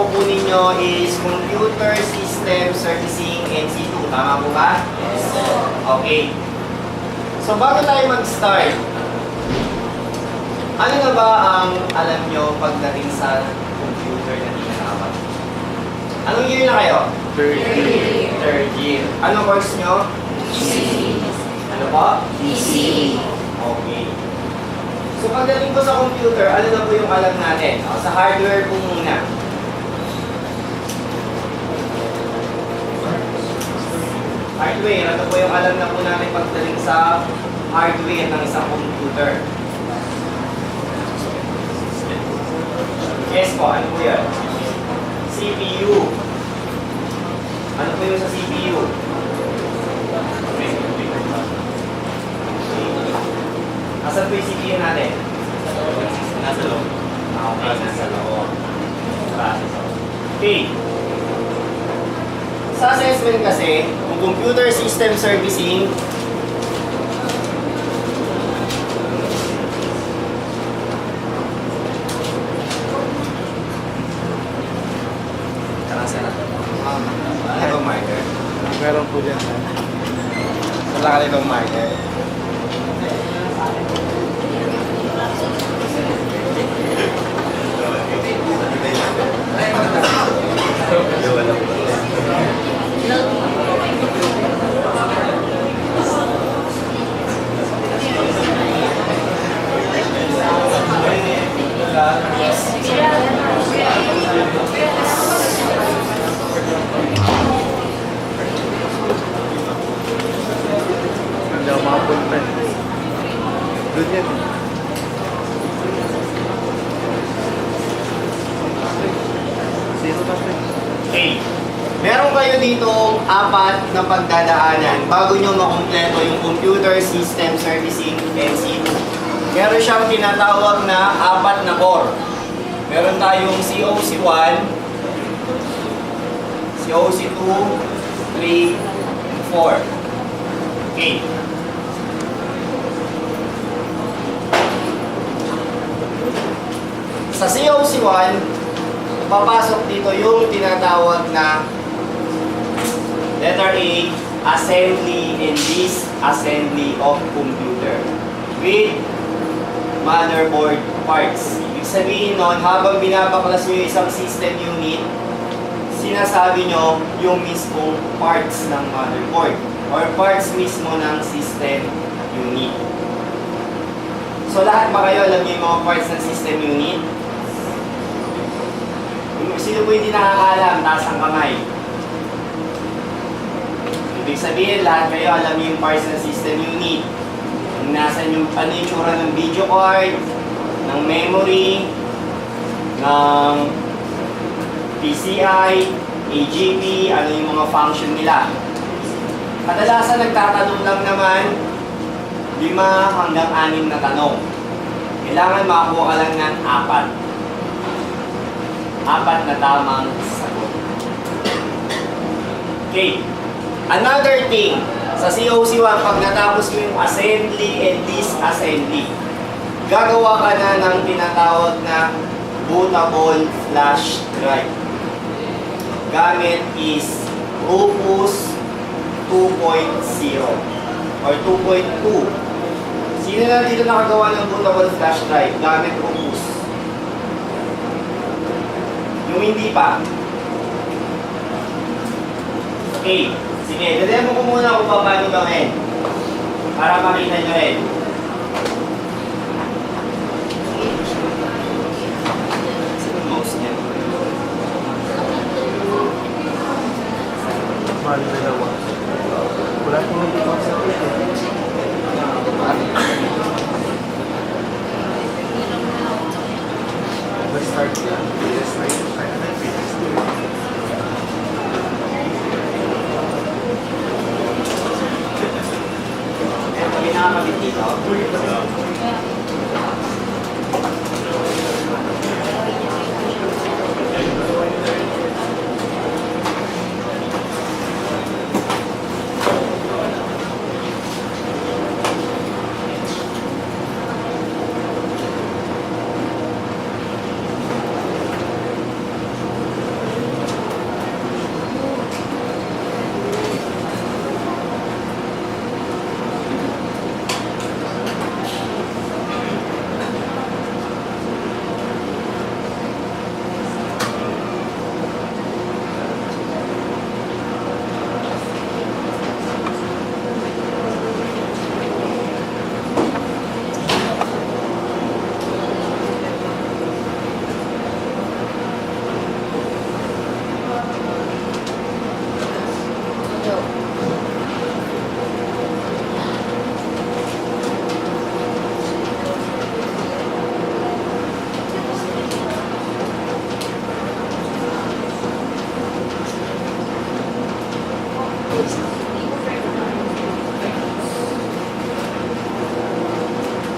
kukunin nyo is Computer System Servicing NC2. Tama po ba? Yes, sir. Okay. So, bago tayo mag-start, ano na ba ang alam nyo pagdating sa computer na tinatawag? Anong year na kayo? Third year. Anong course nyo? Ano po? Okay. So, pagdating po sa computer, ano na po yung alam natin? O, sa hardware po muna. Hardware, ano po yung alam na po natin pagdating sa hardware ng isang computer? Yes po, ano po yan? CPU. Ano po yung sa CPU? Asan po yung CPU natin? Nasa loob. Okay, nasa loob. Processor. Okay. Sa assessment kasi, kung computer system servicing, ano bang marker? Meron po dyan. Wala ka nitong marker. Hindi ako makapunta. Doon yan. Sino kasi? Okay. Meron kayo ditong 4 na pagdadaanan bago nyo makumpleto yung Computer System Servicing NC2. Meron siyang tinatawag na 4 na core. Meron tayong COC1, COC2, 3, 4. Okay. Sa COC1, papasok dito yung tinatawag na letter A, assembly and disassembly of computer with motherboard parts. Ibig sabihin nun, habang binabaklas nyo yung isang system unit, sinasabi nyo yung mismong parts ng motherboard or parts mismo ng system unit. So lahat ba kayo alam nyo yung mga parts ng system unit? Sino po hindi nakakaalam? Taas ang kamay. Ibig sabihin, lahat kayo alam niyo yung parts ng system unit. Kung nasan yung, ano yung tsura ng video card, ng memory, ng PCI, AGP, ano yung mga function nila. Kadalasan nagtatanong lang naman 5 hanggang 6 na tanong. Kailangan makakuha ka lang ng 4 na tamang sagot. Okay. Another thing, sa COC1, pag natapos mo yung assembly and disassembly, gagawa ka na ng tinatawag na bootable flash drive. Gamit is Rufus 2.0 or 2.2. Sino na dito nakagawa ng bootable flash drive gamit Rufus? Yung hindi pa. Okay. Sige, demo ko muna kung paano gawin. Para makita nyo rin. Sino mouse niya? Mahal na dalawa. Wala po nang ito sa ito. Let's start yan. Let's start. May nakakabit dito.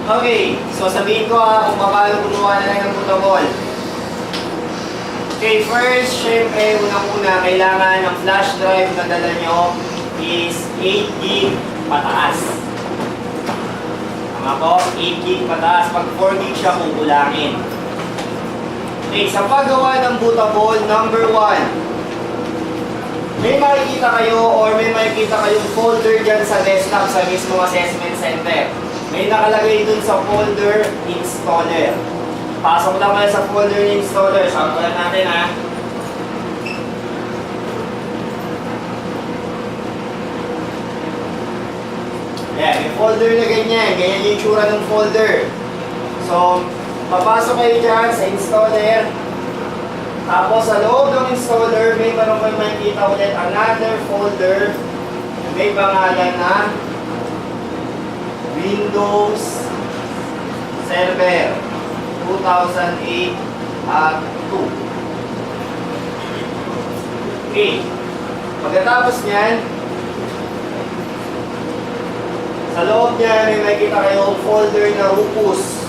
Okay, so sabihin ko kung paano gumawa na lang ng bootable. Okay, first, syempre, unang-una, kailangan ng flash drive na dala nyo is 8 gig pataas. Tama po? 8 gig pataas. Pag 4 gig siya, kukulangin. Okay, sa paggawa ng bootable, number 1, may makikita kayo or may makikita kayong folder dyan sa desktop sa mismo assessment center. May nakalagay dun sa folder installer. Pasok lang kayo sa folder installer. Sampulan natin ha. Ayan, may folder na ganyan. Ganyan yung tsura ng folder. So, papasok kayo dyan sa installer. Tapos sa loob ng installer, may meron kayo makikita ulit another folder. May pangalan na Windows Server 2008 at 2. Okay. Pagkatapos niyan, sa loob niya may makikita kayong folder na Rufus.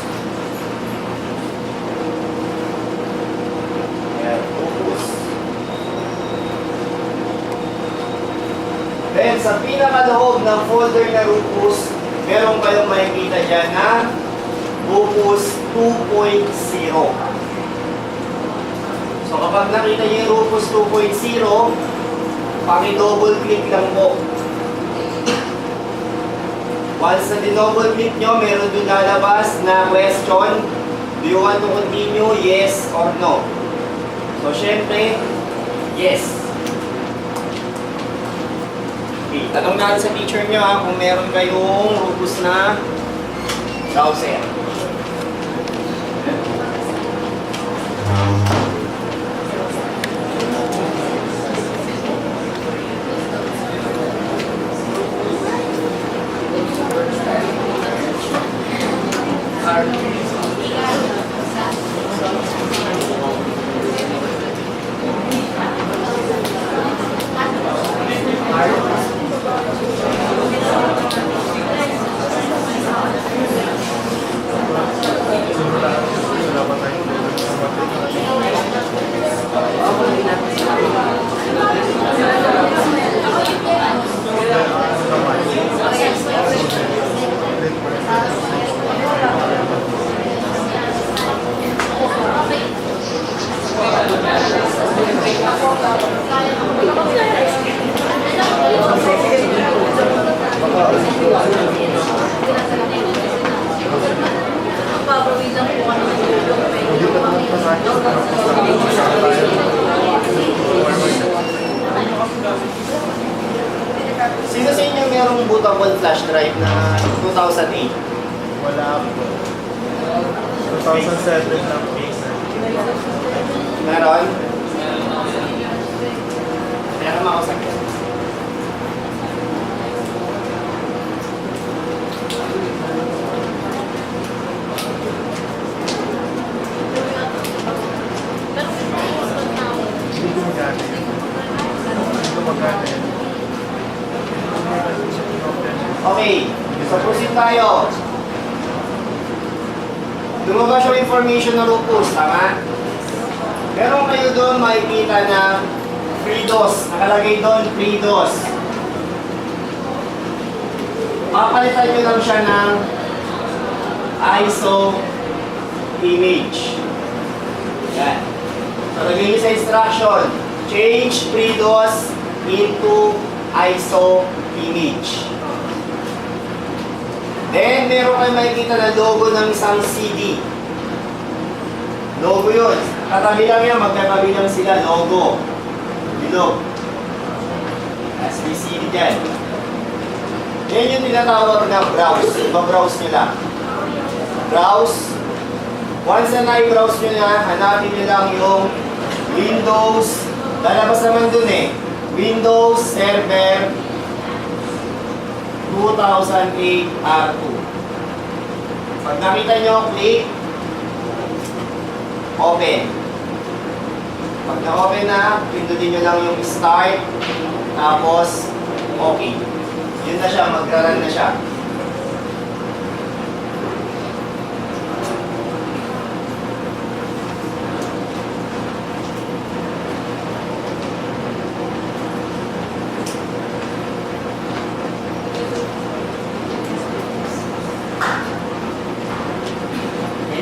Ayan, Rufus. Then sa pinakaloob ng folder na Rufus, meron kayong makikita dyan na Rufus 2.0. So kapag nakita niyo yung Rufus 2.0, paki-double click lang po. Once na di-double click nyo, meron doon lalabas na question. Do you want to continue? Yes or no? So syempre, yes. Okay, tanong natin sa teacher nyo kung meron kayong Rufus na browser. Sino sa inyo merong bootable flash drive na 2008? Wala po. 2007 lang po. Meron? Meron makausap yan. Hindi gumagana yun. Hindi gumagana yun. Okay, so proceed tayo. Lumabas yung information ng Rufus, tama? Meron kayo doon makikita na FreeDOS. Nakalagay doon, FreeDOS. Papalitan nyo lang siya ng ISO image. Yan. So, lagay nyo sa instruction, change FreeDOS into ISO image. Then, meron kayo makikita na logo ng isang CD. Logo yun. Katabi lang yan, magkatabi lang sila. Logo. Bilog. SBCD dyan. Yan yung tinatawag na browse. Iba-browse nyo lang. Browse. Once na na-browse nyo na, hanapin nyo lang yung Windows. Lalabas naman dun eh. Windows Server 2008 R2. Pag nakita nyo, click open. Pag na-open na, pindutin nyo lang yung start, tapos okay. Yun na siya, magra-run na siya.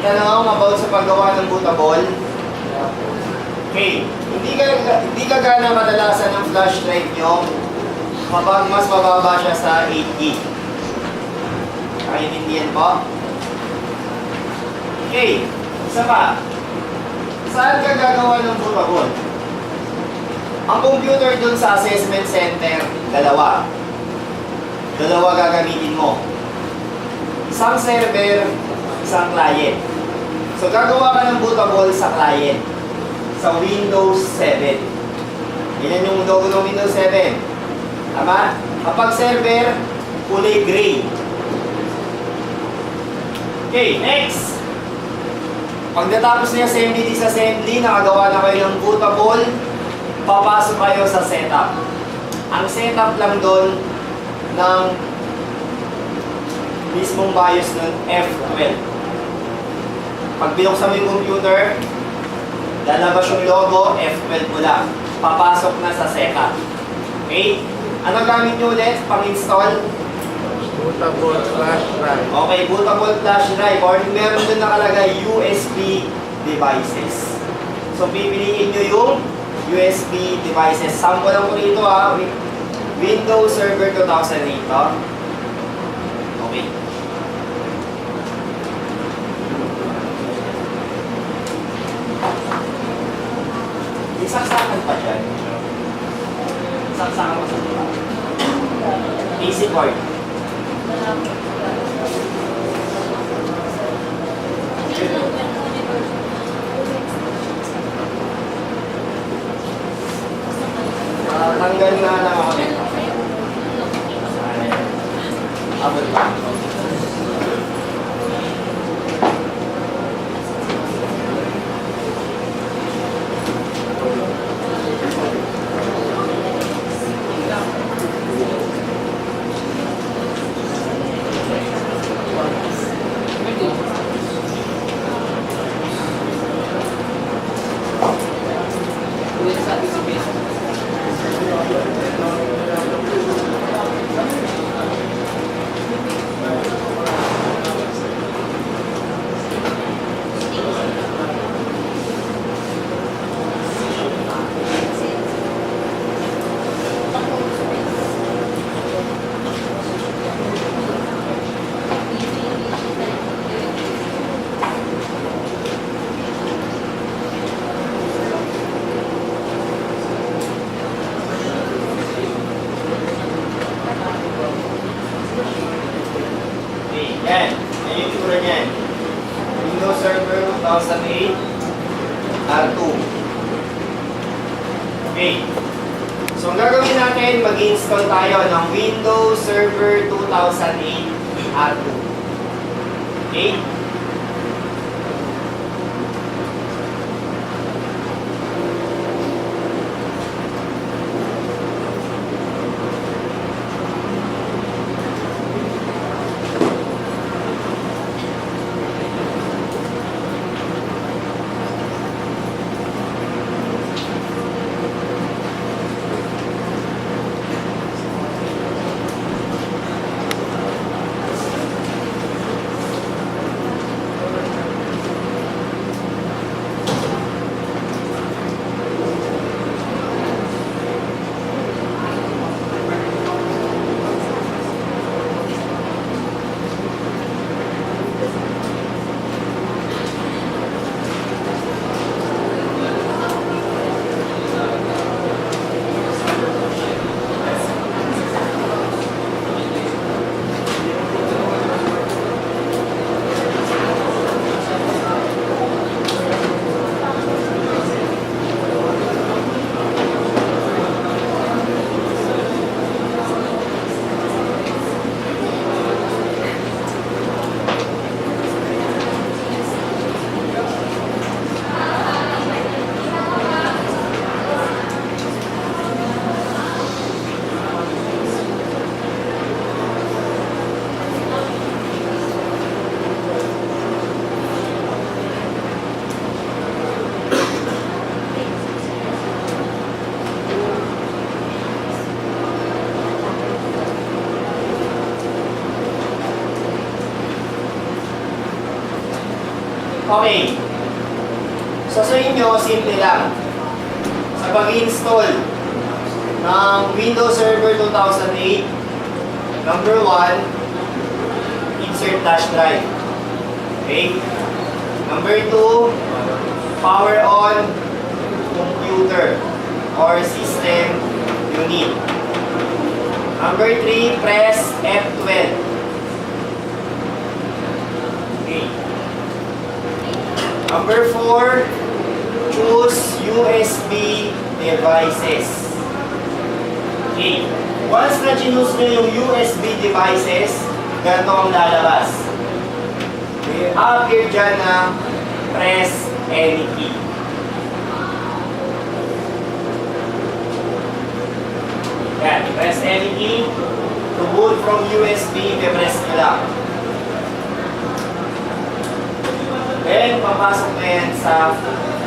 tanong about sa paggawa ng bootable. Okay, hindi ka gana kadalasan ng flash drive nyo kapag mas mababa siya sa 8 gig. Kaintindihan po? Okay, isa pa. Saan ka gagawa ng bootable? Ang computer dun sa assessment center, dalawa. Dalawa gagamitin mo. Isang server, isang client. So gagawa ka ng bootable sa client. Sa Windows 7. Yan yung logo ng Windows 7. Tama? Kapag server, kulay gray. Okay, next. Pag natapos niya assembly, disassembly, nakagawa na kayo ng bootable, papasok kayo sa setup. Ang setup lang doon ng mismong BIOS ng F12. Pag binuksan mo yung computer, lalabas yung logo, F12 mo lang. Papasok na sa setup. Okay? Ano gamit nyo ulit? Pang-install? Bootable flash drive. Okay, bootable flash drive. Or meron doon nakalagay USB devices. So, pipiliin nyo yung USB devices. Sample lang ko rito ha. Windows Server 2008 to. Okay. Isaksakan pa dyan. Isaksakan pa sa diba? Easy board. Tanggal na lang ako nito. Abot pa. Yan. Yan yung tura niyan. Windows Server 2008 R2. Okay. So, ang gagawin natin, mag-install tayo ng Windows Server 2008 R2. Okay? Okay. So sa inyo, simple lang. Sa pag-install ng Windows Server 2008, number 1, insert flash drive. Okay? Number 2, power on computer or system unit. Number 3, press F12. Okay. Number 4, choose USB devices. Okay. Once na choose nyo yung USB devices, ganito ang lalabas. May appear dyan na press any key. Yan, press any key. To boot from USB, press nyo lang. Then, papasok na yan sa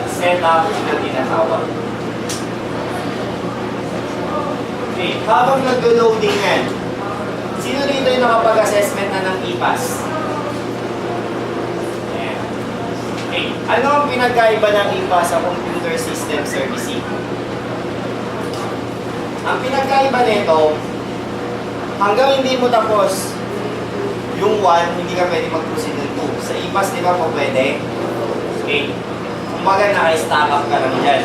setup na tinatawag. Okay, habang nag-loading yan, sino dito yung nakapag-assessment na ng IPAS? Ayan. Okay, ano ang pinagkaiba ng IPAS sa Computer System Servicing? Ang pinagkaiba nito, hanggang hindi mo tapos yung 1, hindi ka pwede mag-proceed ng 2. Sa IPAS, di ba po pwede? Okay. Kumbaga, naka-stack up ka lang dyan.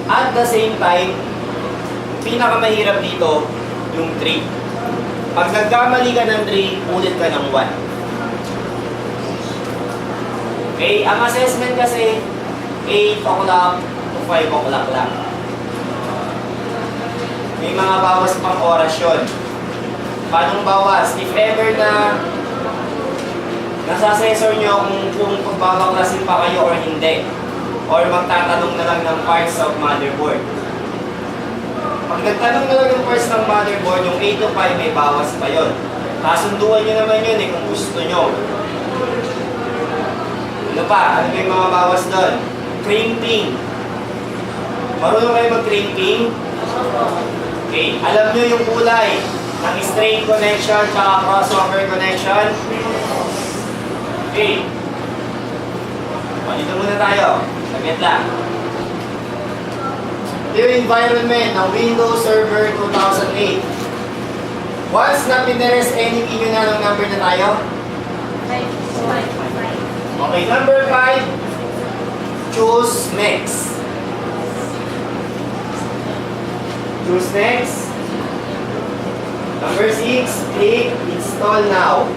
At the same time, pinakamahirap dito, yung 3. Pag nagkamali ka ng 3, ulit ka ng 1. Okay, ang assessment kasi, 8 o'clock to 5 o'clock lang. May mga bawas pang oras yun. Paanong bawas? If ever na nasa assessor nyo kung pagbabaklasin pa kayo or hindi, or magtatanong na lang ng parts of motherboard. Pag nagtanong na lang yung parts ng motherboard, yung 8 to 5 may bawas pa yun. Kasunduan nyo naman yun kung gusto nyo. Ano pa? Ano yung mga bawas doon? Crimping. Marunong kayo mag-crimping? Okay. Alam nyo yung kulay ng straight connection at crossover connection? Okay. Dito muna tayo. Saglit lang. Ito yung environment ng Windows Server 2008. Once na pinress any key nyo na ng number na tayo? Okay, number 5. Choose next. Choose next. Number 6. Click install now.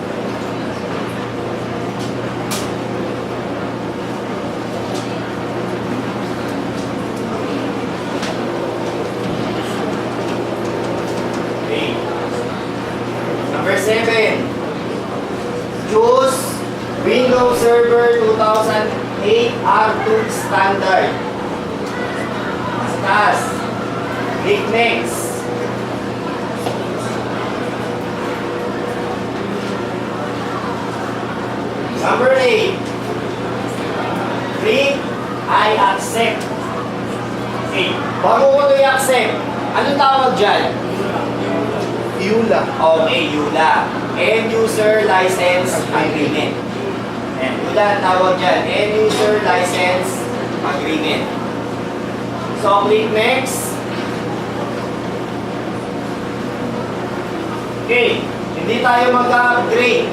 Number 7, choose Windows Server 2008 R2 Standard. Taas. Click next. Number 8, click I accept. Okay, bago ko ito i-accept, anong tawag dyan? EULA. Okay, EULA. End User License Agreement. Ayan, EULA ang tawag dyan. End User License Agreement. So, click next. Okay, hindi tayo mag-upgrade.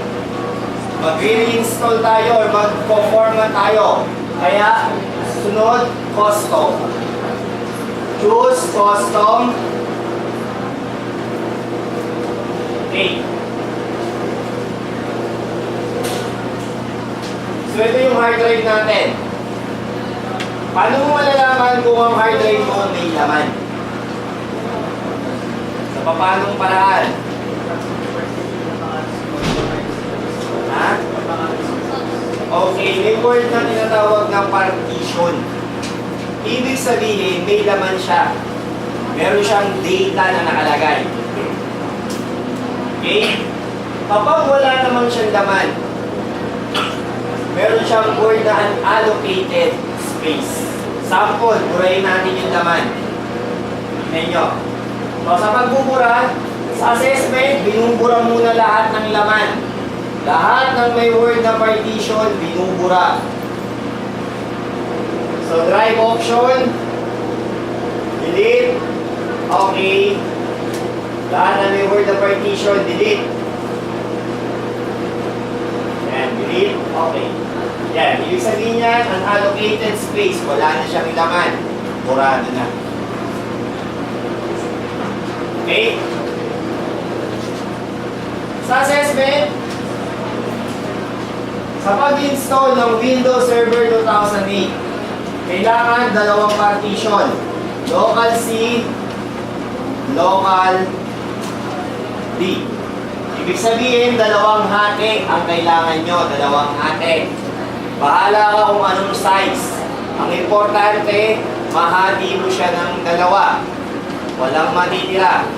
Mag-reinstall tayo or mag-format tayo. Kaya, sunod, custom. Choose custom. Okay. So ito yung hard drive natin. Paano mo malalaman kung ang hard drive mo may laman? Sa paanong paraan? Ha? Okay, may word na tinatawag na partition. Ibig sabihin, may laman siya. Meron siyang data na nakalagay. Okay? Kapag wala naman siyang laman, meron siyang word na unallocated space. Sample, burahin natin yung laman. Tignan nyo. So, sa pagbubura, sa assessment, binubura muna lahat ng laman. Lahat ng may word na partition, binubura. So, drive option, delete, okay. Lahat ng may word na partition, delete. Yan, delete, okay. Yan, ibig sabihin yan, unallocated space, wala na siyang laman. Burado na. Okay? Sa assessment, sa pag-install ng Windows Server 2008, kailangan dalawang partition. Local C, local D. Ibig sabihin, dalawang hati ang kailangan nyo. Dalawang hati. Bahala ka kung anong size. Ang importante, mahati mo siya ng dalawa. Walang matitira.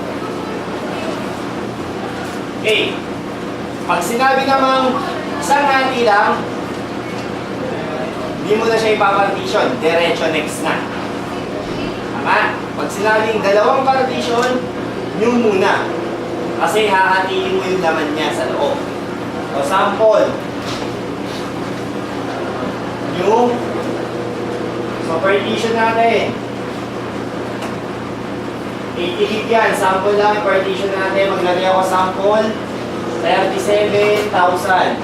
Okay. Pag sinabi namang isang hati lang, hindi mo na siya ipapartition. Diretso next na. Tama? Pag sinabing dalawang partition, new muna. Kasi hahatiin mo yung laman niya sa loob. So, sample. New. So, partition natin. 80 gig yan. Sample lang yung partition natin. Maglagay ako sample. 37,000.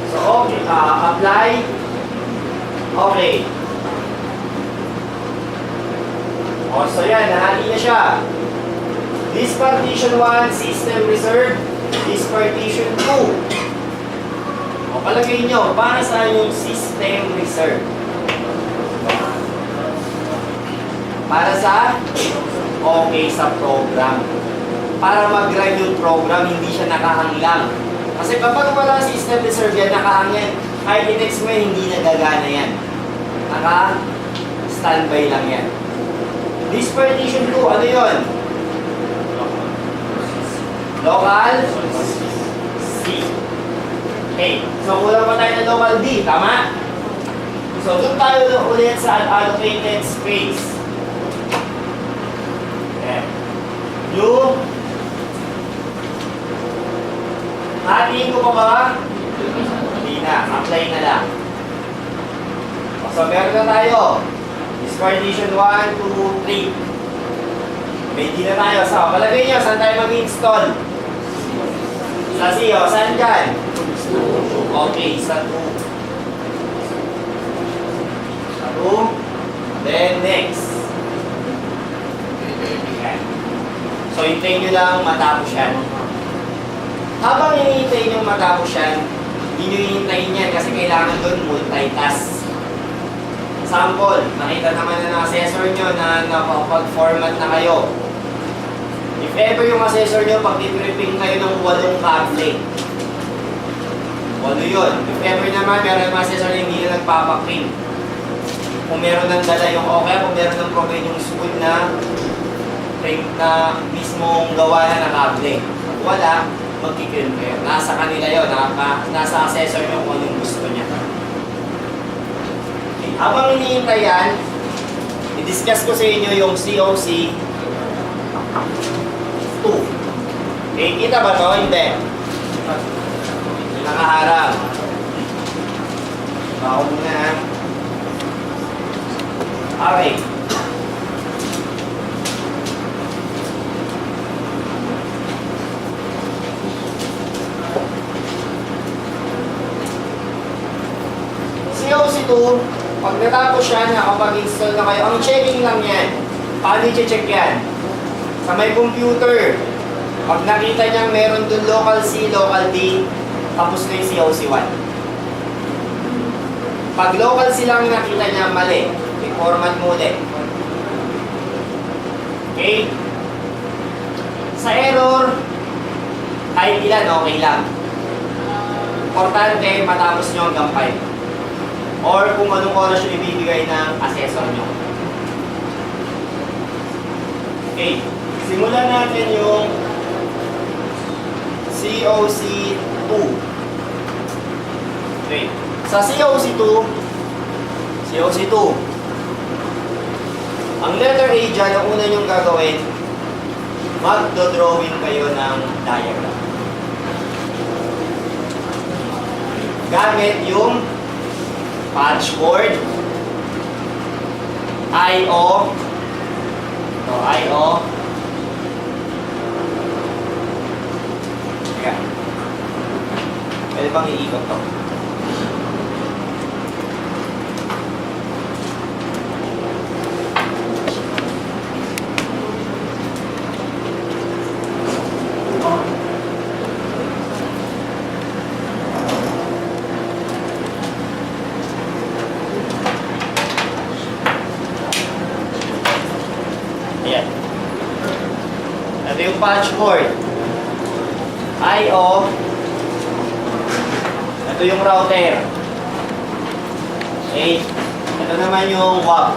So, okay. Apply. Okay. O, so yan. Nahati na siya. This partition 1, system reserved. This partition 2. O, palagay nyo, para saan yung system reserved? Para sa? Okay, sa program. Para mag-run yung program, hindi siya nakahanglang. Kasi kapag wala system reserve yan, nakahangyan. Kahit i-text mo yan, hindi nagagana yan. Naka-standby lang yan. This partition 2, ano yun? Local C. Okay, so kulang pa tayo ng local D, tama? So doon tayo ulit sa allocated space. Okay. Yung hatiin ko pa ba? Hindi na. Apply na lang. So, meron na tayo. This partition 1, 2, 3. May di na tayo. So, palagay nyo, saan tayo mag-install? Sa C, o. Saan dyan? Okay, sa 2. Sa 2. Then, next. Okay. So, hintayin nyo lang matapos yan. Habang hinihintay nyo matapos yan, hindi nyo hihintayin yan kasi kailangan doon multitask. Sample, nakita naman na ng assessor nyo na nakapag-format na kayo. If ever yung assessor nyo, pag-tripping kayo ng 8 kable. 8 yun. If ever naman, meron yung assessor na hindi na nagpapaking. Kung meron ng dala yung okay, kung meron ng provide yung school na mismong gawa na ng kable. Wala, magkikilm kayo. Nasa kanila yun, nasa assessor nyo kung anong gusto niya. Okay. Habang hinihintay yan, i-discuss ko sa inyo yung COC 2. Okay, kita ba to? Hindi. Nakaharap. Bako muna ha. Okay. COC2, pag natapos siya, nakapag-install na kayo, ang checking lang yan. Paano i-check yan? Sa may computer, pag nakita niya meron dun local C, local D, tapos na yung COC1. Pag local C lang nakita niya, mali. I-format mo ulit. Okay? Sa error, kahit ilan, okay lang. Importante, matapos nyo hanggang 5. Or kung anong oras yung ibibigay ng assessor nyo. Okay. Simulan natin yung COC2. Okay. Sa COC2, ang letter A dyan, ang una nyong gagawin, magdodrawing kayo ng diagram. Gamit yung patchwork, IO, ito, IO, Teka. Pwede bang iikot to? Ayan. Ito yung patchwork. IO. Ito yung router. Okay. Ito naman yung WAP.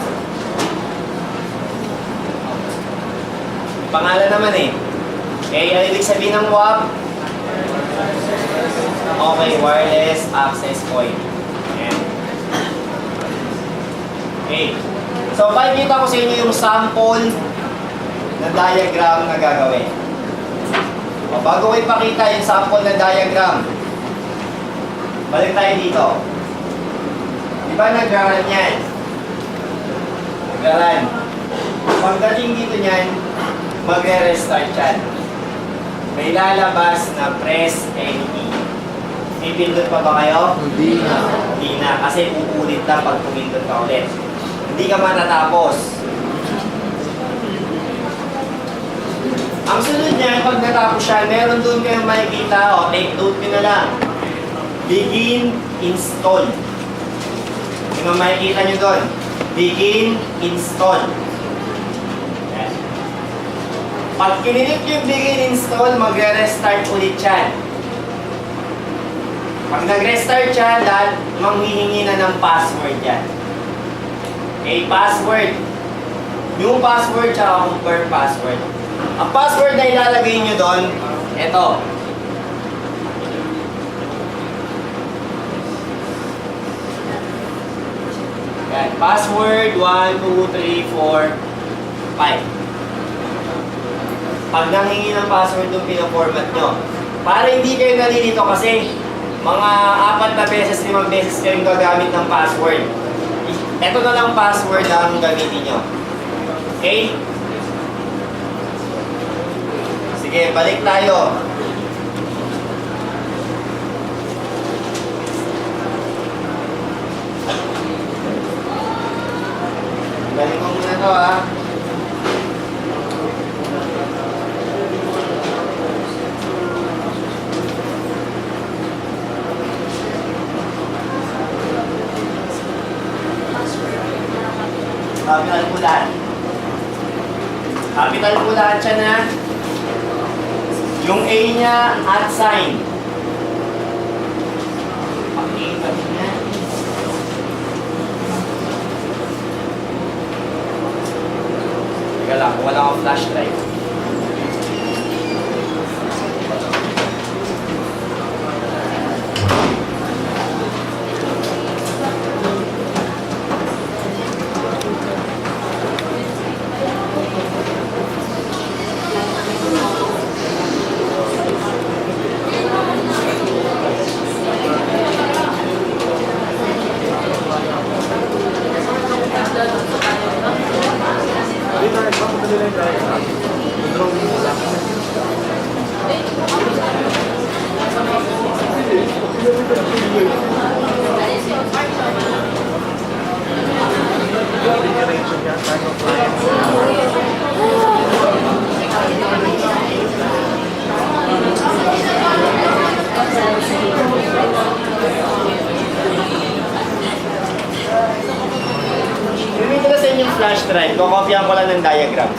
Pangalan naman eh. Okay, ano ibig sabihin ng WAP? Okay, wireless access point. Ayan. Okay. So, pakikita ko sa inyo yung sample na diagram na gagawin. O, bago ko ipakita yung sample na diagram, balik tayo dito. Di ba nag-run yan? Nag-run. Pagdating dito niyan, magre-restart yan. May lalabas na press any key. Pipindot pa ba kayo? Hindi na. Hindi na, kasi uulit lang pag pumindot ka ulit. Hindi ka matatapos. Ang sunod niyan, pag natapos siya, meron doon kayong makikita, o take note nyo na lang. Begin install. Yung makikita nyo doon. Begin install. Yan. Pag kinilik yung begin install, magre-restart ulit yan. Pag nag-restart siya, manghihingi na ng password yan. Okay, password. Yung password tsaka confirm password. Ang password na ilalagay nyo doon, ito. Yan, password 1, 2, 3, 4, 5. Pag nanghingi ng password doon, pinaformat nyo. Para hindi kayo nalilito kasi mga 4 na beses, 5 beses kayong gagamit ng password. Ito na lang password ang gamitin nyo. Okay? Sige, balik tayo. Balik mo muna to ha. Capital po lahat. Capital po lahat siya na. Yung A niya at sign. Pakita niya. Teka lang, wala akong flash drive. Hindi na, ipapagdali lang tayo. Drawing mo lang. Decoration niya, tayo Bumili ko na sa inyong flash drive. Kukopyahan ko lang ng diagram.